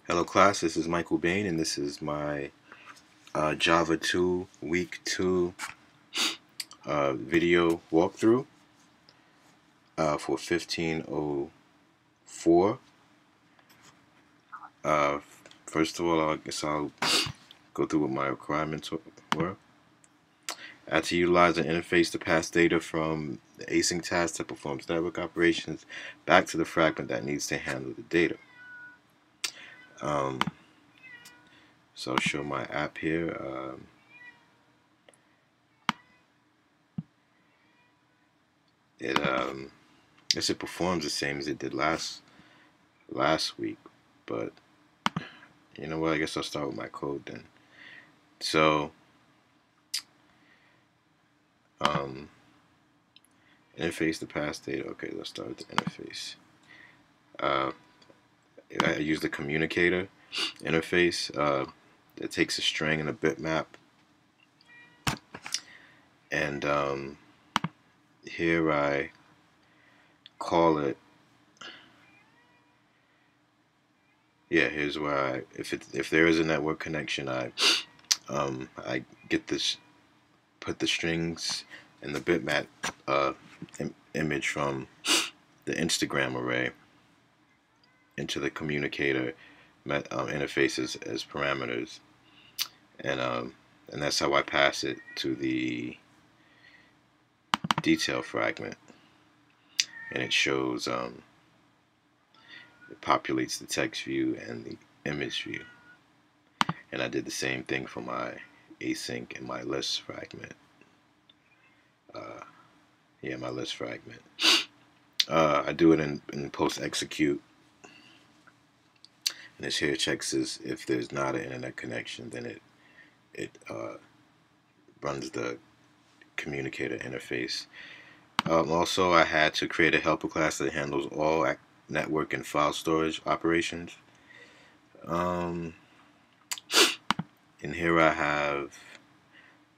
Hello class, this is Michael Bain and this is my Java 2 Week 2 video walkthrough for 1504. Uh, First of all, I guess I'll go through what my requirements were. I had to utilize an interface to pass data from the async task that performs network operations back to the fragment that needs to handle the data. So I'll show my app here. It performs the same as it did last week, but you know what? I guess I'll start with my code then. So, um, interface to pass data. Okay, let's start with the interface. I use the communicator interface that takes a string and a bitmap, and here I call it. Yeah, here's where if there is a network connection, I get this, put the strings and the bitmap image from the Instagram array into the communicator interfaces as parameters, and that's how I pass it to the detail fragment, and it shows it populates the text view and the image view. And I did the same thing for my async and my list fragment. Yeah, my list fragment. I do it in post execute, and this here checks if there's not an internet connection, then it runs the communicator interface. Also, I had to create a helper class that handles all network and file storage operations. In here I have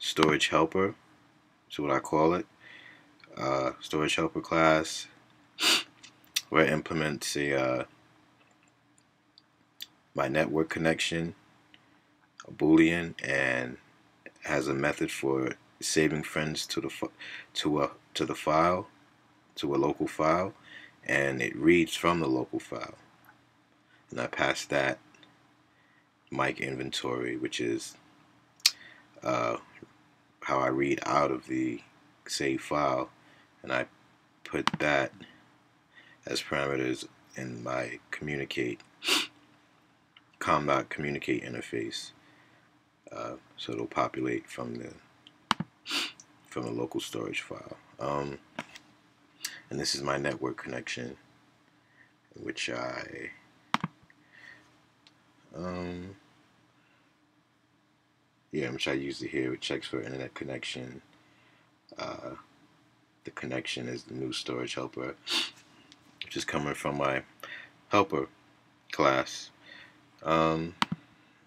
storage helper, is what I call it. Storage helper class, where it implements my network connection, a boolean, and has a method for saving friends to the file, to a local file, and it reads from the local file. And I pass that mic inventory, which is how I read out of the save file, and I put that as parameters in my combat communicate interface, so it'll populate from the local storage file. And this is my network connection, which which I use it here. It checks for internet connection. The connection is the new storage helper, which is coming from my helper class.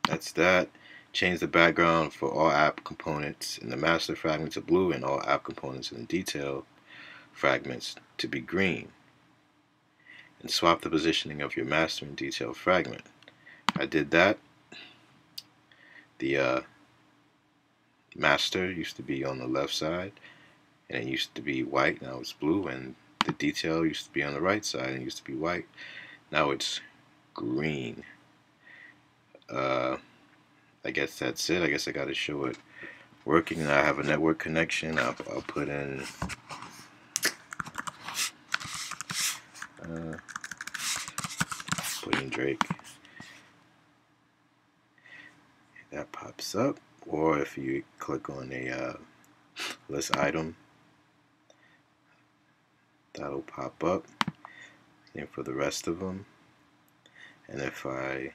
That's that. Change the background for all app components in the master fragment to blue and all app components in the detail fragments to be green. And swap the positioning of your master and detail fragment. I did that. The master used to be on the left side, and it used to be white. Now it's blue, and the detail used to be on the right side and it used to be white. Now it's green. I guess that's it. I guess I got to show it working. I have a network connection. I'll put in Drake. That pops up. Or if you click on a list item, that'll pop up. And for the rest of them, and if I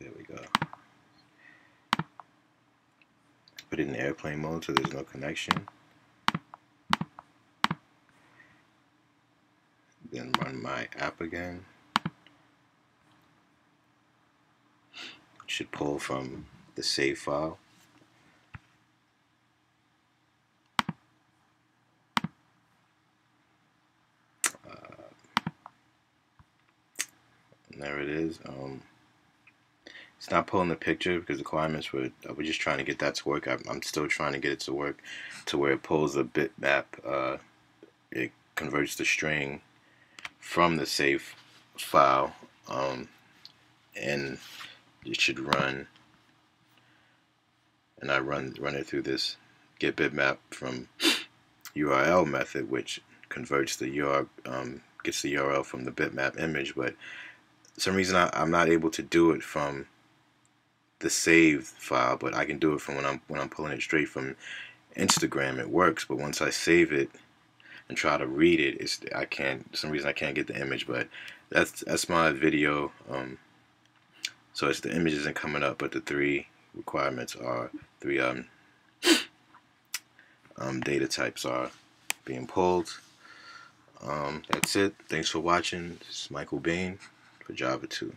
there we go. Put it in airplane mode so there's no connection. Then run my app again. should pull from the save file. And there it is. It's not pulling the picture because the requirements were. We're just trying to get that to work. I'm still trying to get it to work to where it pulls the bitmap. It converts the string from the save file, and it should run. And I run it through this get bitmap from URL method, which converts the gets the URL from the bitmap image. But for some reason I'm not able to do it from the save file, but I can do it from when I'm pulling it straight from Instagram. It works, but once I save it and try to read it, I can't. For some reason I can't get the image. But that's my video. So the image isn't coming up, but the three requirements are three data types are being pulled. That's it. Thanks for watching. This is Michael Bain for Java 2.